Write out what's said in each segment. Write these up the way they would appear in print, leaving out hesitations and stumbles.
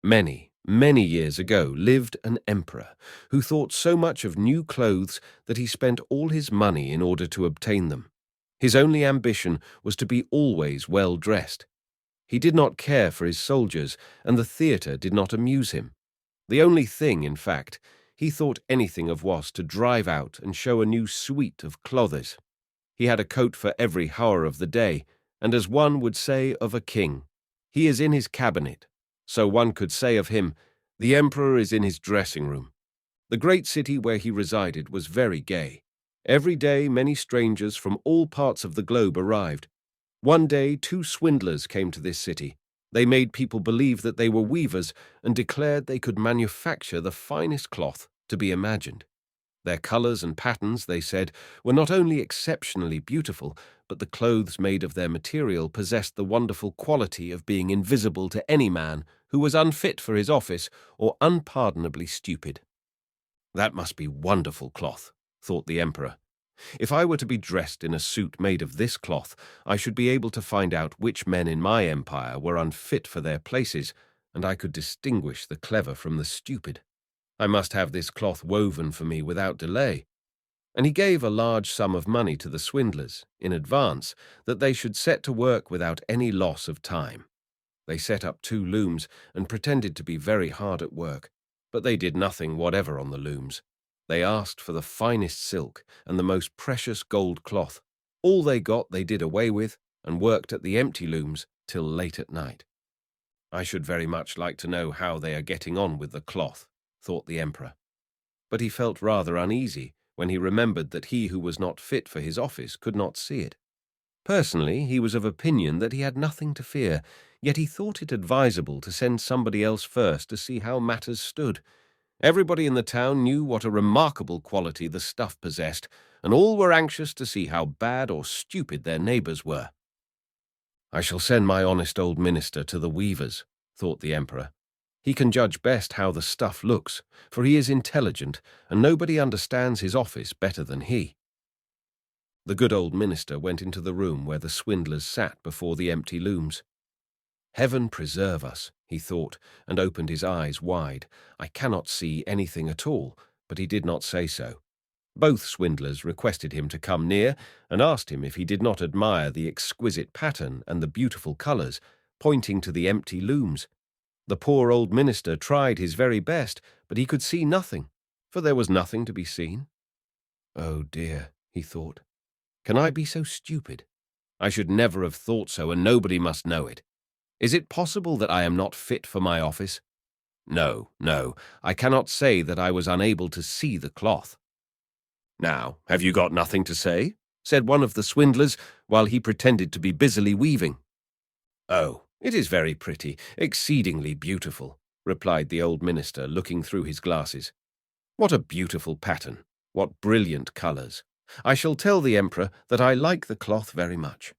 Many, many years ago lived an emperor who thought so much of new clothes that he spent all his money in order to obtain them. His only ambition was to be always well dressed. He did not care for his soldiers, and the theatre did not amuse him. The only thing, in fact, he thought anything of was to drive out and show a new suite of clothes. He had a coat for every hour of the day, and as one would say of a king, he is in his cabinet. So one could say of him, the emperor is in his dressing room. The great city where he resided was very gay. Every day many strangers from all parts of the globe arrived. One day 2 swindlers came to this city. They made people believe that they were weavers and declared they could manufacture the finest cloth to be imagined. Their colors and patterns, they said, were not only exceptionally beautiful, but the clothes made of their material possessed the wonderful quality of being invisible to any man who was unfit for his office or unpardonably stupid. That must be wonderful cloth, thought the emperor. If I were to be dressed in a suit made of this cloth, I should be able to find out which men in my empire were unfit for their places, and I could distinguish the clever from the stupid. I must have this cloth woven for me without delay. And he gave a large sum of money to the swindlers, in advance, that they should set to work without any loss of time. They set up 2 looms and pretended to be very hard at work, but they did nothing whatever on the looms. They asked for the finest silk and the most precious gold cloth. All they got they did away with, and worked at the empty looms till late at night. I should very much like to know how they are getting on with the cloth, thought the emperor. But he felt rather uneasy when he remembered that he who was not fit for his office could not see it. Personally, he was of opinion that he had nothing to fear, yet he thought it advisable to send somebody else first to see how matters stood. Everybody in the town knew what a remarkable quality the stuff possessed, and all were anxious to see how bad or stupid their neighbors were. I shall send my honest old minister to the weavers, thought the emperor. He can judge best how the stuff looks, for he is intelligent, and nobody understands his office better than he. The good old minister went into the room where the swindlers sat before the empty looms. Heaven preserve us, he thought, and opened his eyes wide. I cannot see anything at all, but he did not say so. Both swindlers requested him to come near and asked him if he did not admire the exquisite pattern and the beautiful colors, pointing to the empty looms. The poor old minister tried his very best, but he could see nothing, for there was nothing to be seen. Oh dear, he thought, can I be so stupid? I should never have thought so, and nobody must know it. Is it possible that I am not fit for my office? No, no, I cannot say that I was unable to see the cloth. Now, have you got nothing to say? Said one of the swindlers, while he pretended to be busily weaving. Oh, it is very pretty, exceedingly beautiful, replied the old minister, looking through his glasses. What a beautiful pattern, what brilliant colors. I shall tell the emperor that I like the cloth very much.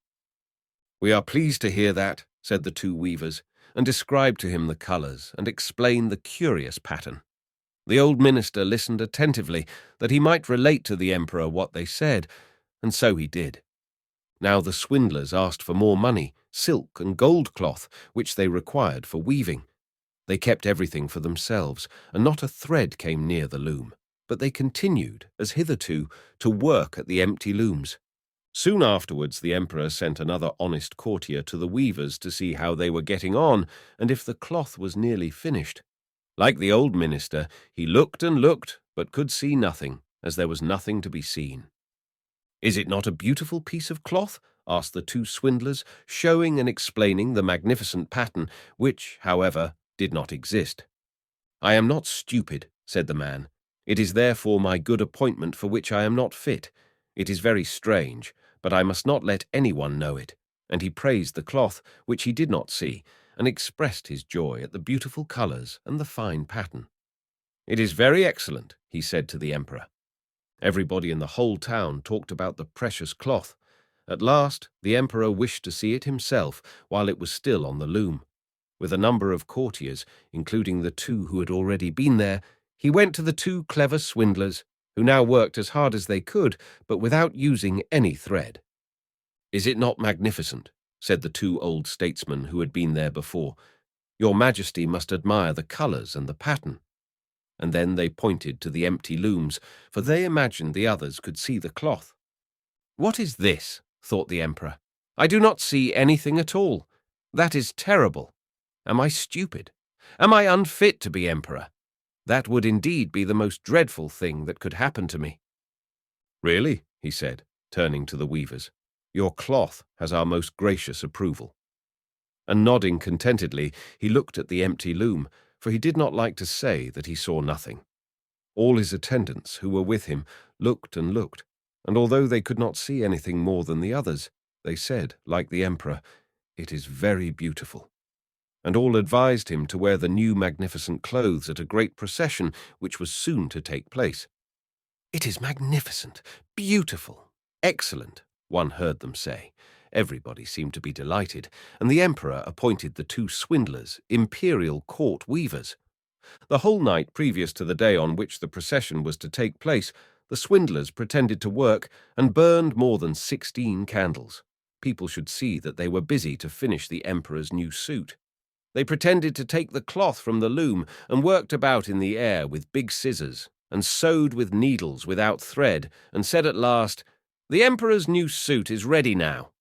We are pleased to hear that, said the 2 weavers, and described to him the colors and explained the curious pattern. The old minister listened attentively, that he might relate to the emperor what they said, and so he did. Now the swindlers asked for more money, silk and gold cloth, which they required for weaving. They kept everything for themselves, and not a thread came near the loom, but they continued, as hitherto, to work at the empty looms. Soon afterwards the emperor sent another honest courtier to the weavers to see how they were getting on, and if the cloth was nearly finished. Like the old minister, he looked and looked, but could see nothing, as there was nothing to be seen. Is it not a beautiful piece of cloth? Asked the 2 swindlers, showing and explaining the magnificent pattern, which, however, did not exist. I am not stupid, said the man. It is therefore my good appointment for which I am not fit. It is very strange, but I must not let anyone know it. And he praised the cloth, which he did not see, and expressed his joy at the beautiful colors and the fine pattern. It is very excellent, he said to the emperor. Everybody in the whole town talked about the precious cloth. At last, the emperor wished to see it himself while it was still on the loom. With a number of courtiers, including the 2 who had already been there, he went to the 2 clever swindlers, who now worked as hard as they could, but without using any thread. Is it not magnificent? Said the 2 old statesmen who had been there before. Your Majesty must admire the colours and the pattern." And then they pointed to the empty looms, for they imagined the others could see the cloth. "What is this?" thought the emperor. "I do not see anything at all. That is terrible. Am I stupid? Am I unfit to be emperor? That would indeed be the most dreadful thing that could happen to me." "Really," he said, turning to the weavers, "your cloth has our most gracious approval." And nodding contentedly, he looked at the empty loom, for he did not like to say that he saw nothing. All his attendants, who were with him, looked and looked, and although they could not see anything more than the others, they said, like the emperor, "It is very beautiful." And all advised him to wear the new magnificent clothes at a great procession which was soon to take place. "It is magnificent, beautiful, excellent," one heard them say. Everybody seemed to be delighted, and the emperor appointed the two swindlers imperial court weavers. The whole night previous to the day on which the procession was to take place, the swindlers pretended to work and burned more than 16 candles. People should see that they were busy to finish the emperor's new suit. They pretended to take the cloth from the loom and worked about in the air with big scissors and sewed with needles without thread and said at last, "The emperor's new suit is ready now."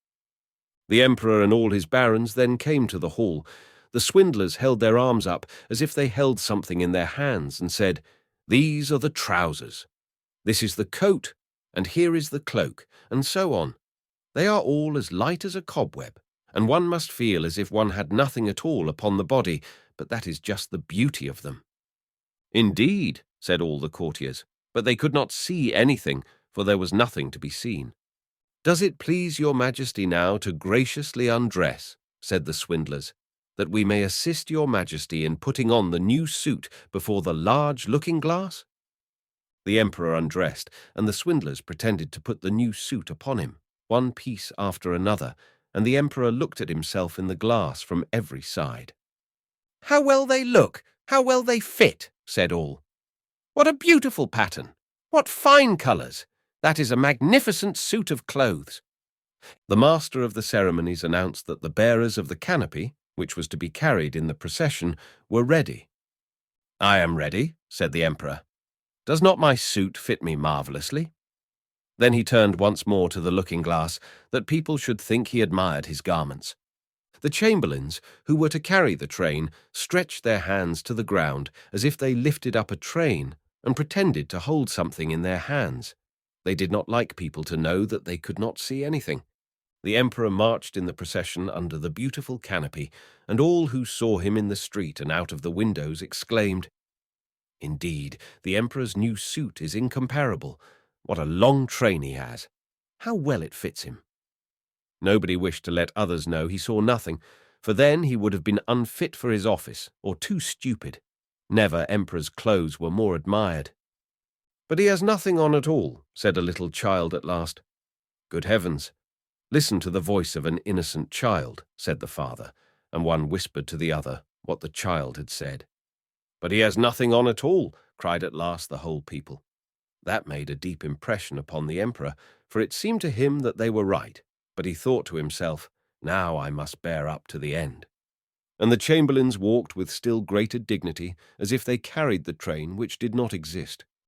The emperor and all his barons then came to the hall. The swindlers held their arms up as if they held something in their hands and said, "These are the trousers. This is the coat, and here is the cloak," and so on. They are all as light as a cobweb, and one must feel as if one had nothing at all upon the body, but that is just the beauty of them. "Indeed," said all the courtiers, but they could not see anything, for there was nothing to be seen. "Does it please your Majesty now to graciously undress," said the swindlers, "that we may assist your Majesty in putting on the new suit before the large looking-glass?" The emperor undressed, and the swindlers pretended to put the new suit upon him, one piece after another, and the emperor looked at himself in the glass from every side. "How well they look! How well they fit!" said all. "What a beautiful pattern! What fine colours! That is a magnificent suit of clothes." The master of the ceremonies announced that the bearers of the canopy, which was to be carried in the procession, were ready. "I am ready," said the emperor. "Does not my suit fit me marvellously?" Then he turned once more to the looking-glass, that people should think he admired his garments. The chamberlains, who were to carry the train, stretched their hands to the ground as if they lifted up a train and pretended to hold something in their hands. They did not like people to know that they could not see anything. The emperor marched in the procession under the beautiful canopy, and all who saw him in the street and out of the windows exclaimed, "Indeed, the emperor's new suit is incomparable. What a long train he has! How well it fits him!" Nobody wished to let others know he saw nothing, for then he would have been unfit for his office or too stupid. Never emperor's clothes were more admired. "But he has nothing on at all," said a little child at last. "Good heavens! Listen to the voice of an innocent child," said the father, and one whispered to the other what the child had said. "But he has nothing on at all," cried at last the whole people. That made a deep impression upon the emperor, for it seemed to him that they were right, but he thought to himself, "Now I must bear up to the end." And the chamberlains walked with still greater dignity, as if they carried the train which did not exist.